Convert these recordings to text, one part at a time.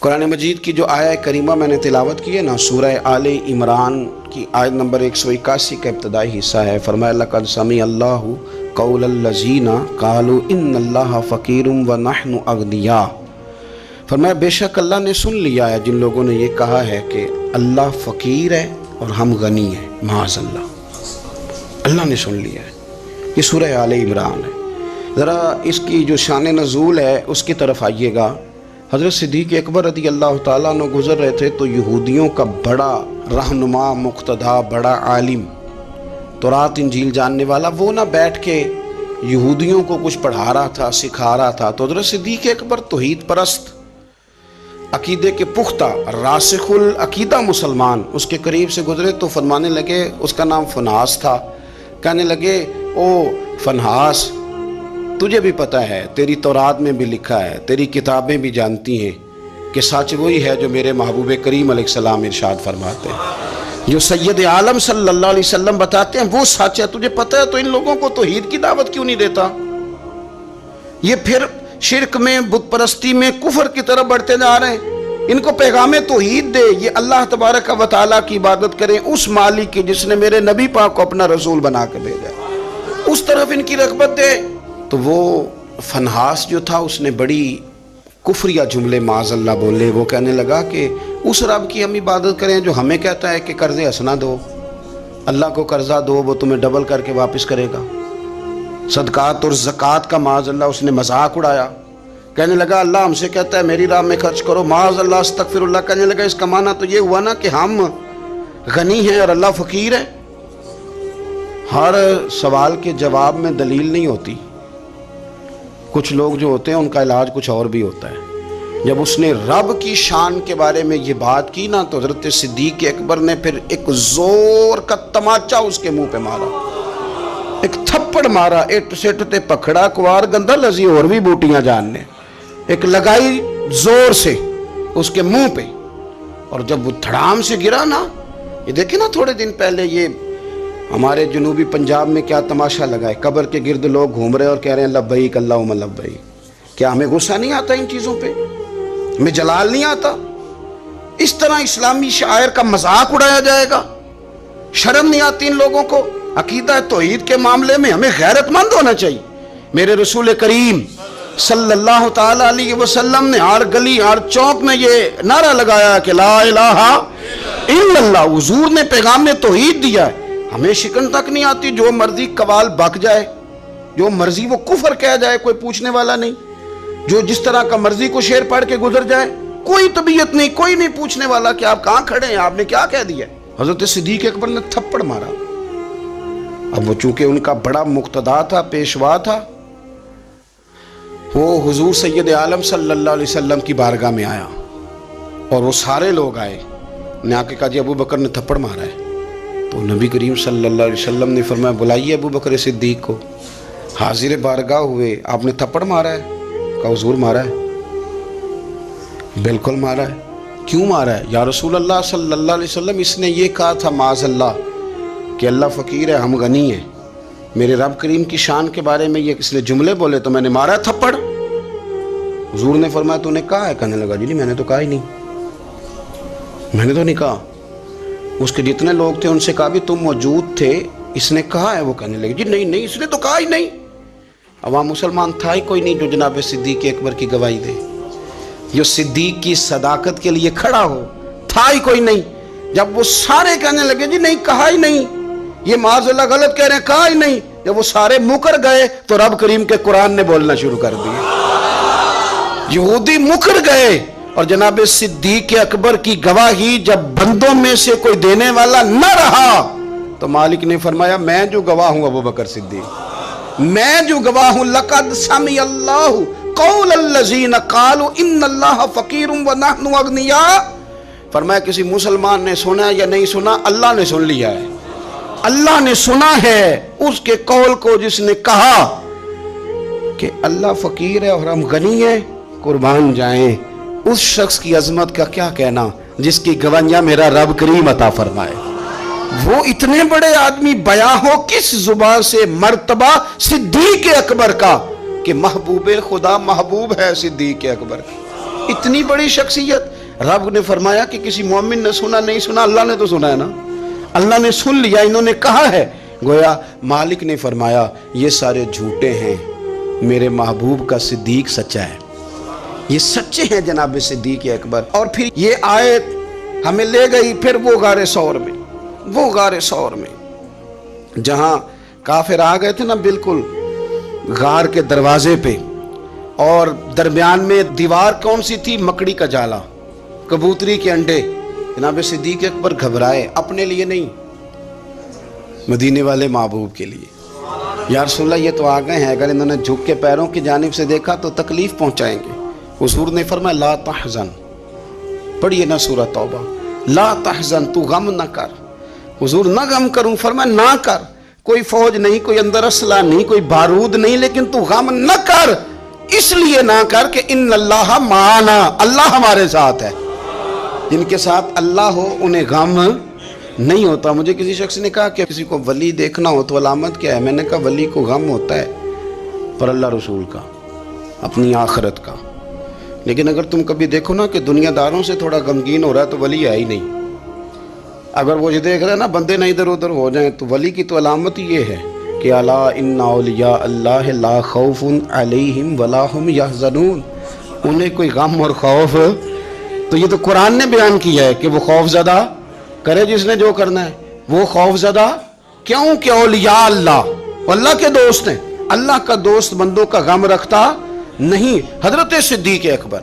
قرآن مجید کی جو آیہ کریمہ میں نے تلاوت کی ہے نا، سورہ آل عمران کی آیت نمبر 181 کا ابتدائی حصہ ہے۔ فرمایا لقد سمع اللہ قول الذین قالوا ان اللہ فقیر ونحن اغنیاء۔ فرمایا بے شک اللہ نے سن لیا ہے جن لوگوں نے یہ کہا ہے کہ اللہ فقیر ہے اور ہم غنی ہیں، معاذ اللہ، اللہ نے سن لیا ہے۔ یہ سورہ آل عمران ہے۔ ذرا اس کی جو شان نزول ہے اس کی طرف آئیے گا۔ حضرت صدیق اکبر رضی اللہ تعالیٰ عنہ گزر رہے تھے تو یہودیوں کا بڑا رہنما، مقتدا، بڑا عالم، تورات انجیل جاننے والا، وہ نہ بیٹھ کے یہودیوں کو کچھ پڑھا رہا تھا، سکھا رہا تھا۔ تو حضرت صدیق اکبر توحید پرست، عقیدے کے پختہ، راسخ العقیدہ مسلمان اس کے قریب سے گزرے تو فرمانے لگے، اس کا نام فنحاس تھا، کہنے لگے او فنحاس، تجھے بھی پتہ ہے، تیری تورات میں بھی لکھا ہے، تیری کتابیں بھی جانتی ہیں کہ سچ وہی ہے جو میرے محبوب کریم علیہ السلام ارشاد فرماتے ہیں، جو سید عالم صلی اللہ علیہ وسلم بتاتے ہیں وہ سچ ہے، تجھے پتہ ہے، تو ان لوگوں کو توحید کی دعوت کیوں نہیں دیتا؟ یہ پھر شرک میں، بت پرستی میں، کفر کی طرف بڑھتے جا رہے ہیں۔ ان کو پیغام توحید دے، یہ اللہ تبارک و تعالیٰ کی عبادت کریں، اس مالک کی جس نے میرے نبی پاک کو اپنا رسول بنا کے بھیجا، اس طرف ان کی رغبت دے۔ تو وہ فنحاس جو تھا اس نے بڑی کفریہ جملے معاذ اللہ بولے۔ وہ کہنے لگا کہ اس رب کی ہم عبادت کریں جو ہمیں کہتا ہے کہ قرض حسنہ دو، اللہ کو قرضہ دو، وہ تمہیں ڈبل کر کے واپس کرے گا۔ صدقات اور زکوٰۃ کا معاذ اللہ اس نے مذاق اڑایا، کہنے لگا اللہ ہم سے کہتا ہے میری راہ میں خرچ کرو، معاذ اللہ استغفر اللہ۔ کہنے لگا اس کا معنی تو یہ ہوا نا کہ ہم غنی ہیں اور اللہ فقیر ہے۔ ہر سوال کے جواب میں دلیل نہیں ہوتی، کچھ لوگ جو ہوتے ہیں ان کا علاج کچھ اور بھی ہوتا ہے۔ جب اس نے رب کی شان کے بارے میں یہ بات کی نا تو حضرت صدیق اکبر نے پھر ایک زور کا تماچا اس کے منہ پہ مارا، ایک تھپڑ مارا، ایٹ سیٹ تے پکڑا کوار گندہ لذی اور بھی بوٹیاں جاننے، ایک لگائی زور سے اس کے منہ پہ، اور جب وہ دھڑام سے گرا نا، یہ دیکھیں نا تھوڑے دن پہلے یہ ہمارے جنوبی پنجاب میں کیا تماشا لگا ہے، قبر کے گرد لوگ گھوم رہے اور کہہ رہے ہیں لبیک اللہم لبیک۔ کیا ہمیں غصہ نہیں آتا ان چیزوں پہ؟ ہمیں جلال نہیں آتا؟ اس طرح اسلامی شعائر کا مذاق اڑایا جائے گا؟ شرم نہیں آتی ان لوگوں کو؟ عقیدہ توحید کے معاملے میں ہمیں غیرت مند ہونا چاہیے۔ میرے رسول کریم صلی اللہ تعالی علیہ وسلم نے ہر گلی، ہر چوک میں یہ نعرہ لگایا کہ لا الہ الا اللہ۔ حضور نے پیغام توحید دیا ہے، ہمیں شکن تک نہیں آتی، جو مرضی قوال بک جائے، جو مرضی وہ کفر کہہ جائے، کوئی پوچھنے والا نہیں، جو جس طرح کا مرضی کو شعر پڑھ کے گزر جائے، کوئی طبیعت نہیں، کوئی نہیں پوچھنے والا کہ آپ کہاں کھڑے ہیں، آپ نے کیا کہہ دیا۔ حضرت صدیق اکبر نے تھپڑ مارا۔ اب وہ چونکہ ان کا بڑا مقتدا تھا، پیشوا تھا، وہ حضور سید عالم صلی اللہ علیہ وسلم کی بارگاہ میں آیا اور وہ سارے لوگ آئے، نے آ کے کہا جی ابو بکر نے تھپڑ مارا ہے۔ تو نبی کریم صلی اللہ علیہ وسلم نے فرمایا بلائیے ابو بکر صدیق کو۔ حاضر بارگاہ ہوئے، آپ نے تھپڑ مارا ہے؟ کہا حضور مارا ہے، بالکل مارا ہے۔ کیوں مارا ہے؟ یا رسول اللہ صلی اللہ علیہ وسلم اس نے یہ کہا تھا معاذ اللہ کہ اللہ فقیر ہے ہم غنی ہیں، میرے رب کریم کی شان کے بارے میں یہ اس لیے جملے بولے تو میں نے مارا ہے تھپڑ۔ حضور نے فرمایا تو نے کہا ہے؟ کہنے لگا جی نہیں میں نے تو کہا ہی نہیں، میں نے تو نہیں کہا۔ اس کے جتنے لوگ تھے ان سے کہا بھی تم موجود تھے، اس نے کہا ہے؟ وہ کہنے لگے جی نہیں نہیں اس نے تو کہا ہی نہیں۔ عوام مسلمان تھا ہی کوئی نہیں جو جناب صدیق اکبر کی گواہی دے، جو صدیق کی صداقت کے لیے کھڑا ہو، تھا ہی کوئی نہیں۔ جب وہ سارے کہنے لگے جی نہیں کہا ہی نہیں، یہ معاذ اللہ غلط کہہ رہے ہیں، کہا ہی نہیں، جب وہ سارے مکر گئے تو رب کریم کے قرآن نے بولنا شروع کر دیا۔ یہودی مکر گئے اور جناب صدیق اکبر کی گواہی جب بندوں میں سے کوئی دینے والا نہ رہا تو مالک نے فرمایا میں جو گواہ ہوں ابو بکر صدیق، میں جو گواہ ہوں لقد سمع اللہ قول الذین قالوا ان اللہ فقیر ونحن اغنیاء۔ فرمایا کسی مسلمان نے سنا یا نہیں سنا، اللہ نے سن لیا ہے، اللہ نے سنا ہے اس کے قول کو جس نے کہا کہ اللہ فقیر ہے اور ہم غنی ہیں، قربان جائیں اس شخص کی عظمت کا کیا کہنا جس کی گواہیاں میرا رب کریم عطا فرمائے۔ وہ اتنے بڑے آدمی بیاں ہو کس زبان سے مرتبہ صدیق اکبر کا کہ محبوب خدا محبوب ہے صدیق اکبر۔ اتنی بڑی شخصیت. رب نے فرمایا کہ کسی مومن نے سنا نہیں سنا, اللہ نے تو سنا ہے نا, اللہ نے سن لیا, انہوں نے کہا ہے. گویا مالک نے فرمایا یہ سارے جھوٹے ہیں, میرے محبوب کا صدیق سچا ہے, یہ سچے ہیں جناب صدیق اکبر. اور پھر یہ آیت ہمیں لے گئی پھر وہ غار ثور میں, وہ غار ثور میں جہاں کافر آ گئے تھے نا بالکل غار کے دروازے پہ, اور درمیان میں دیوار کون سی تھی؟ مکڑی کا جالا, کبوتری کے انڈے. جناب صدیق اکبر گھبرائے, اپنے لیے نہیں, مدینے والے محبوب کے لیے. یا رسول اللہ یہ تو آ گئے ہیں, اگر انہوں نے جھک کے پیروں کی جانب سے دیکھا تو تکلیف پہنچائیں گے. حضور نے فرمایا لا تحزن, پڑھیے نا سورہ توبہ, لا تحزن, تو غم نہ کر. حضور نہ غم کروں, فرمایا نہ کر, کوئی فوج نہیں, کوئی اندر اسلحہ نہیں, کوئی بارود نہیں, لیکن تو غم نہ کر. اس لیے نہ کر کہ ان اللہ معنا, اللہ ہمارے ساتھ ہے. جن کے ساتھ اللہ ہو انہیں غم نہیں ہوتا. مجھے کسی شخص نے کہا کہ کسی کو ولی دیکھنا ہو تو علامت کیا ہے؟ میں نے کہا ولی کو غم ہوتا ہے پر اللہ رسول کا, اپنی آخرت کا. لیکن اگر تم کبھی دیکھو نا کہ دنیا داروں سے تھوڑا غمگین ہو رہا ہے تو ولی ہے ہی نہیں. اگر وہ یہ دیکھ رہا ہے نا بندے نہ ادھر ادھر ہو جائیں, تو ولی کی تو علامت یہ ہے کہ الا ان اولیاء اللہ لا خوف علیہم ولا هم یحزنون, انہیں کوئی غم اور خوف. تو یہ تو قرآن نے بیان کیا ہے کہ وہ خوف زدہ کرے جس نے جو کرنا ہے, وہ خوف زدہ کیوں کہ اولیاء اللہ, اللہ کے دوست ہیں. اللہ کا دوست بندوں کا غم رکھتا نہیں. حضرت صدیق اکبر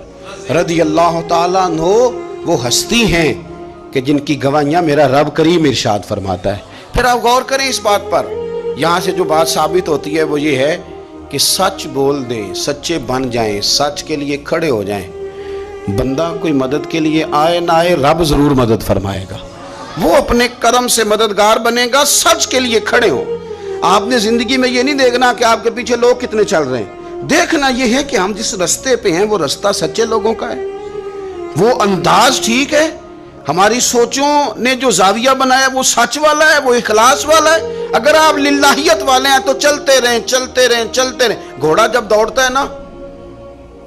رضی اللہ تعالیٰ عنہ وہ ہستی ہیں کہ جن کی گواہیاں میرا رب کریم ارشاد فرماتا ہے. پھر آپ غور کریں اس بات پر, یہاں سے جو بات ثابت ہوتی ہے وہ یہ ہے کہ سچ بول دیں, سچے بن جائیں, سچ کے لیے کھڑے ہو جائیں. بندہ کوئی مدد کے لیے آئے نہ آئے, رب ضرور مدد فرمائے گا, وہ اپنے کرم سے مددگار بنے گا. سچ کے لیے کھڑے ہو. آپ نے زندگی میں یہ نہیں دیکھنا کہ آپ کے پیچھے لوگ کتنے چل رہے ہیں, دیکھنا یہ ہے کہ ہم جس رستے پہ ہیں وہ رستہ سچے لوگوں کا ہے, وہ انداز ٹھیک ہے, ہماری سوچوں نے جو زاویہ بنایا وہ سچ والا ہے, وہ اخلاص والا ہے. اگر آپ للہیت والے ہیں تو چلتے رہیں چلتے رہیں چلتے رہیں. گھوڑا جب دوڑتا ہے نا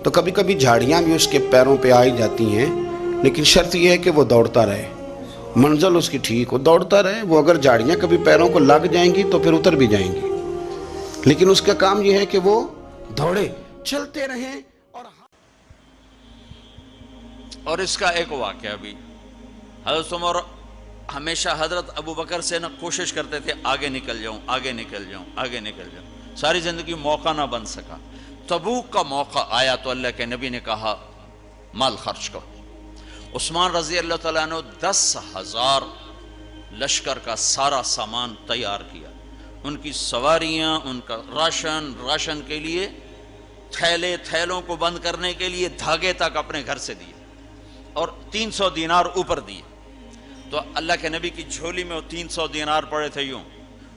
تو کبھی کبھی جھاڑیاں بھی اس کے پیروں پہ آئی جاتی ہیں, لیکن شرط یہ ہے کہ وہ دوڑتا رہے, منزل اس کی ٹھیک ہو, دوڑتا رہے. وہ اگر جھاڑیاں کبھی پیروں کو لگ جائیں گی تو پھر اتر بھی جائیں گی, لیکن اس کا کام یہ ہے کہ وہ دوڑے, چلتے رہیں. اور اس کا ایک واقعہ بھی, حضرت عمر ہمیشہ حضرت ابو بکر سے نہ کوشش کرتے تھے آگے نکل جاؤں آگے نکل جاؤں آگے نکل جاؤں, ساری زندگی موقع نہ بن سکا. تبوک کا موقع آیا تو اللہ کے نبی نے کہا مال خرچ کرو. عثمان رضی اللہ تعالیٰ نے 10,000 لشکر کا سارا سامان تیار کیا, ان کی سواریاں, ان کا راشن کے لیے تھیلوں کو بند کرنے کے لیے دھاگے تک اپنے گھر سے دیے, اور 300 دینار اوپر دیے. تو اللہ کے نبی کی جھولی میں وہ 300 دینار پڑے تھے یوں,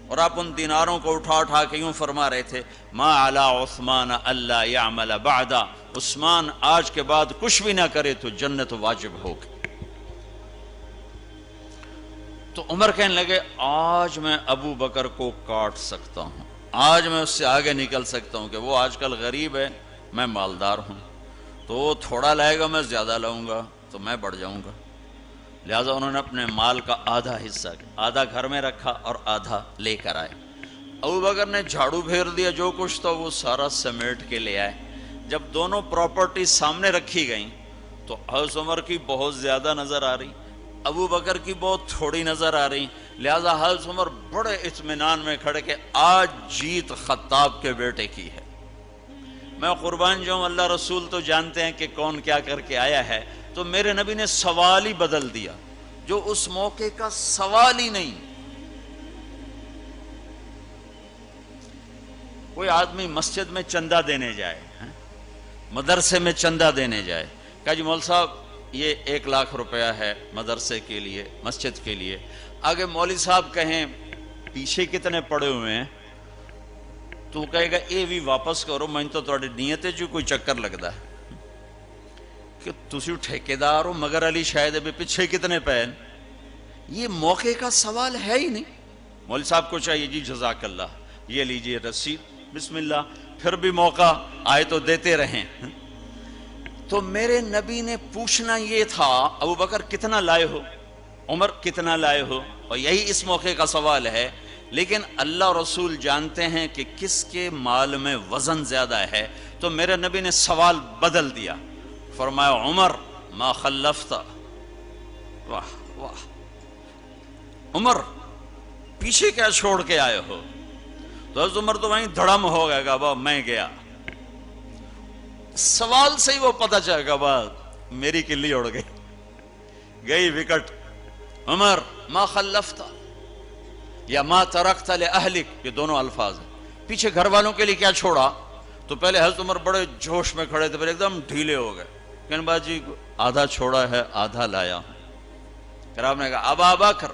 اور آپ ان دیناروں کو اٹھا اٹھا کے یوں فرما رہے تھے ما علی عثمان اللہ یعمل بعدا, عثمان آج کے بعد کچھ بھی نہ کرے تو جنت واجب ہوگی. تو عمر کہنے لگے آج میں ابو بکر کو کاٹ سکتا ہوں, آج میں اس سے آگے نکل سکتا ہوں کہ وہ آج کل غریب ہے, میں مالدار ہوں, تو وہ تھوڑا لائے گا میں زیادہ لاؤں گا تو میں بڑھ جاؤں گا. لہٰذا انہوں نے اپنے مال کا آدھا حصہ, آدھا گھر میں رکھا اور آدھا لے کر آئے. ابو بکر نے جھاڑو پھیر دیا, جو کچھ تھا وہ سارا سمیٹ کے لے آئے. جب دونوں پراپرٹی سامنے رکھی گئیں تو حضرت عمر کی بہت زیادہ نظر آ رہی, ابو بکر کی بہت تھوڑی نظر آ رہی. لہٰذا حضرت عمر بڑے اطمینان میں کھڑے کہ آج جیت خطاب کے بیٹے کی ہے. میں قربان جاؤں, اللہ رسول تو جانتے ہیں کہ کون کیا کر کے آیا ہے. تو میرے نبی نے سوال ہی بدل دیا, جو اس موقع کا سوال ہی نہیں. کوئی آدمی مسجد میں چندہ دینے جائے, مدرسے میں چندہ دینے جائے, کہا جی مول صاحب یہ 1 لاکھ روپیہ ہے مدرسے کے لیے, مسجد کے لیے. آگے مولوی صاحب کہیں پیچھے کتنے پڑے ہوئے ہیں, تو کہے گا اے بھی واپس کرو, میں تو تھوڑی نیت ہے جو کوئی چکر لگتا ہے کہ تسی ٹھیکیدار ہو, مگر علی شاید ابھی پیچھے کتنے پین. یہ موقع کا سوال ہے ہی نہیں. مولوی صاحب کو چاہیے جی جزاک اللہ, یہ لیجئے رسید, بسم اللہ, پھر بھی موقع آئے تو دیتے رہیں. تو میرے نبی نے پوچھنا یہ تھا ابو بکر کتنا لائے ہو، عمر کتنا لائے ہو، اور یہی اس موقع کا سوال ہے، لیکن اللہ رسول جانتے ہیں کہ کس کے مال میں وزن زیادہ ہے، تو میرے نبی نے سوال بدل دیا، فرمایا عمر ما خلفتا، واہ واہ، عمر پیچھے کیا چھوڑ کے آئے ہو؟ تو حضرت عمر تو وہیں دھڑم ہو گئے گا، با میں گیا، سوال سے ہی وہ پتہ چلے گا، با میری کلی اڑ گئی، گئی وکٹ، عمر ما خلفتا یا ما ترکت لأہلک، یہ دونوں الفاظ ہیں، پیچھے گھر والوں کے لیے کیا چھوڑا؟ تو پہلے حضرت عمر بڑے جوش میں کھڑے تھے، پھر ایک دم ڈھیلے ہو گئے، کہنے باجی آدھا چھوڑا ہے آدھا لایا ہوں۔ پھر آپ نے کہا ابا بکر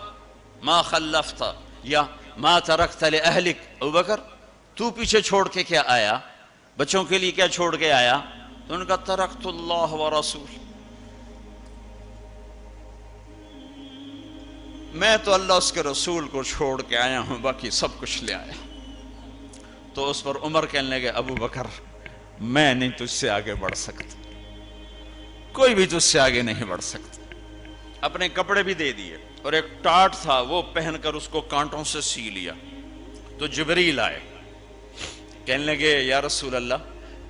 ما خلفتا یا ما ترکت لأہلک، ابو بکر تو پیچھے چھوڑ کے کیا آیا، بچوں کے لیے کیا چھوڑ کے آیا؟ تو انہوں نے کہا ترکت اللہ ورسول، میں تو اللہ اس کے رسول کو چھوڑ کے آیا ہوں، باقی سب کچھ لے آیا۔ تو اس پر عمر کہنے لگے ابو بکر میں نہیں تجھ سے آگے بڑھ سکتا، کوئی بھی تجھ سے آگے نہیں بڑھ سکتا۔ اپنے کپڑے بھی دے دیے اور ایک ٹاٹ تھا وہ پہن کر اس کو کانٹوں سے سی لیا۔ تو جبریل آئے، کہنے لگے یا رسول اللہ،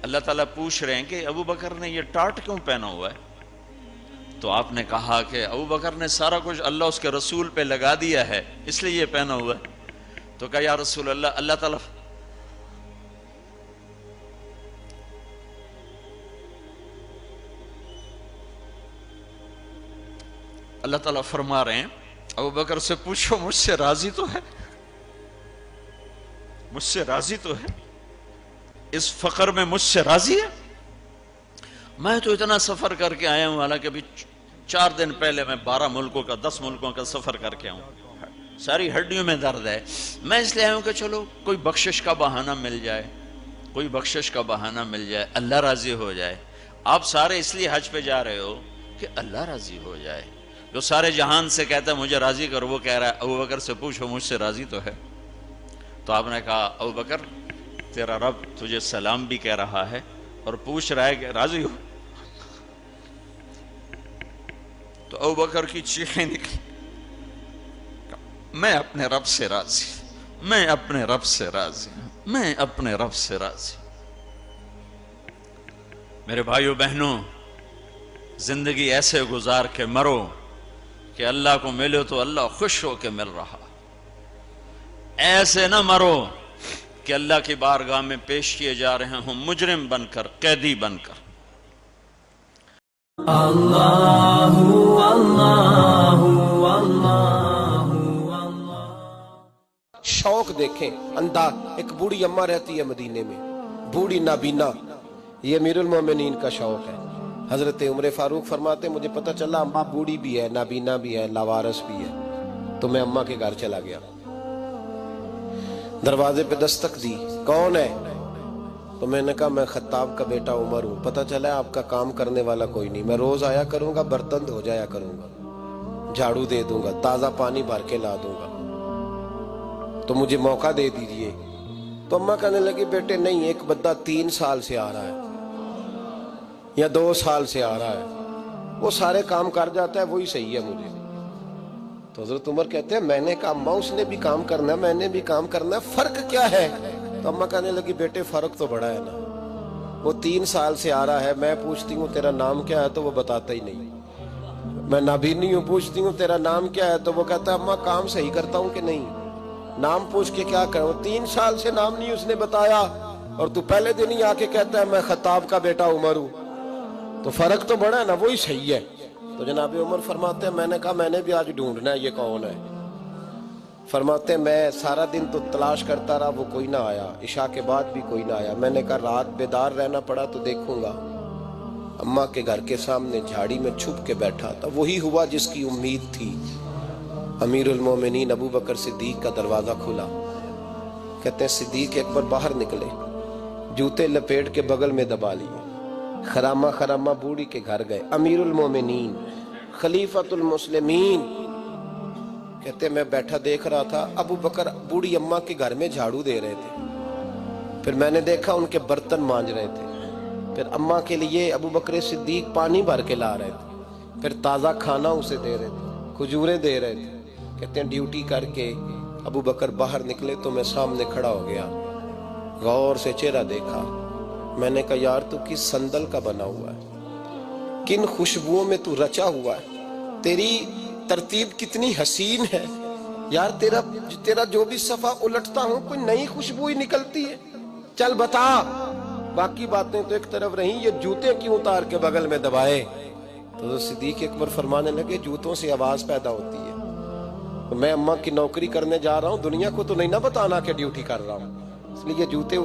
اللہ تعالیٰ پوچھ رہے ہیں کہ ابو بکر نے یہ ٹاٹ کیوں پہنا ہوا ہے؟ تو آپ نے کہا کہ ابو بکر نے سارا کچھ اللہ اس کے رسول پہ لگا دیا ہے اس لیے یہ پہنا ہوا ہے۔ تو کہا یا رسول اللہ، اللہ تعالیٰ اللہ تعالیٰ فرما رہے ہیں ابو بکر سے پوچھو مجھ سے راضی تو ہے، مجھ سے راضی تو ہے، اس فقر میں مجھ سے راضی ہے؟ میں تو اتنا سفر کر کے آیا ہوں، حالانکہ ابھی 4 دن پہلے میں 12 ملکوں کا 10 ملکوں کا سفر کر کے آؤں، ساری ہڈیوں میں درد ہے، میں اس لیے آیا ہوں کہ چلو کوئی بخشش کا بہانہ مل جائے، کوئی بخشش کا بہانہ مل جائے، اللہ راضی ہو جائے۔ آپ سارے اس لیے حج پہ جا رہے ہو کہ اللہ راضی ہو جائے، جو سارے جہان سے کہتا ہے مجھے راضی کر، وہ کہہ رہا ہے ابو بکر سے پوچھو مجھ سے راضی تو ہے۔ تو آپ نے کہا ابو بکر تیرا رب تجھے سلام بھی کہہ رہا ہے اور پوچھ رہا ہے کہ راضی ہو؟ تو ابو بکر کی چیخیں نکلی، میں اپنے رب سے راضی، میں اپنے رب سے راضی، میں اپنے رب سے راضی۔ میرے بھائیو بہنوں، زندگی ایسے گزار کے مرو کہ اللہ کو ملو تو اللہ خوش ہو کے مل رہا، ایسے نہ مرو کہ اللہ کی بارگاہ میں پیش کیے جا رہے ہوں مجرم بن کر، قیدی بن کر۔ اللہ اللہ اللہ۔ شوق دیکھیں انداز، ایک بوڑھی اماں رہتی ہے مدینے میں، بوڑھی نابینا، یہ امیر المومنین کا شوق ہے۔ حضرت عمر فاروق فرماتے ہیں مجھے پتہ چلا اماں بوڑھی بھی ہے، نابینا بھی ہے، لاوارث بھی ہے، تو میں اماں کے گھر چلا گیا، دروازے پہ دستک دی، کون ہے؟ تو میں نے کہا میں خطاب کا بیٹا عمر ہوں، پتہ چلا آپ کا کام کرنے والا کوئی نہیں، میں روز آیا کروں گا، برتن دھو جایا کروں گا، جھاڑو دے دوں گا، تازہ پانی بھر کے لا دوں گا، تو مجھے موقع دے دیجئے۔ تو اماں کہنے لگی بیٹے نہیں، ایک بندہ 3 سال سے آ رہا ہے یا 2 سال سے آ رہا ہے، وہ سارے کام کر جاتا ہے، وہی صحیح ہے مجھے۔ تو حضرت عمر کہتے ہیں میں نے کہا اماں اس نے بھی کام کرنا ہے، میں نے بھی کام کرنا ہے، فرق کیا ہے؟ تو اماں کہنے لگی بیٹے فرق تو بڑا ہے نا، وہ 3 سال سے آ رہا ہے، میں پوچھتی ہوں تیرا نام کیا ہے تو وہ بتاتا ہی نہیں، میں نابینی ہوں، پوچھتی ہوں تیرا نام کیا ہے تو وہ کہتا ہے اماں کام صحیح کرتا ہوں کہ نہیں، نام پوچھ کے کیا کروں، 3 سال سے نام نہیں اس نے بتایا اور تو پہلے دن ہی آ کے کہتا ہے میں خطاب کا بیٹا عمر ہوں، تو فرق تو بڑا ہے نا، وہی صحیح ہے۔ تو جناب عمر فرماتے ہیں میں نے کہا میں نے بھی آج ڈھونڈنا ہے یہ کون ہے۔ فرماتے ہیں میں سارا دن تو تلاش کرتا رہا، وہ کوئی نہ آیا، عشاء کے بعد بھی کوئی نہ آیا، میں نے کہا رات بیدار رہنا پڑا تو دیکھوں گا۔ اماں کے گھر کے سامنے جھاڑی میں چھپ کے بیٹھا تھا، وہی ہوا جس کی امید تھی۔ امیر المومنین ابو بکر صدیق کا دروازہ کھلا، کہتے ہیں صدیق اکبر باہر نکلے، جوتے لپیٹ کے بغل میں دبا لیے، خرامہ خرامہ بوڑھی کے گھر گئے، امیر المومنین خلیفۃ المسلمین، کہتے ہیں میں بیٹھا دیکھ رہا تھا، ابو بکر بوڑھی اماں کے گھر میں جھاڑو دے رہے تھے، پھر میں نے دیکھا ان کے برتن مانج رہے تھے، پھر اماں کے لیے ابو بکر صدیق پانی بھر کے لا رہے تھے، پھر تازہ کھانا اسے دے رہے تھے، کھجوریں دے رہے تھے۔ کہتے ہیں ڈیوٹی کر کے ابو بکر باہر نکلے تو میں سامنے کھڑا ہو گیا، غور سے چہرہ دیکھا، میں نے کہا یار تو کس صندل کا بنا ہوا ہے، کن خوشبوؤں میں تو رچا ہوا ہے، تیری ترتیب کتنی حسین ہے یار، تیرا جو بھی صفحہ الٹتا ہوں کوئی نئی خوشبو ہی نکلتی ہے، چل بتا۔ باقی باتیں تو ایک طرف رہیں، یہ جوتے کیوں اتار کے بغل میں دبائے؟ تو صدیق اکبر فرمانے لگے جوتوں سے آواز پیدا ہوتی ہے، میں اماں کی نوکری کرنے جا رہا ہوں، دنیا کو تو نہیں نہ بتانا کہ ڈیوٹی کر رہا ہوں، اس لیے جوتے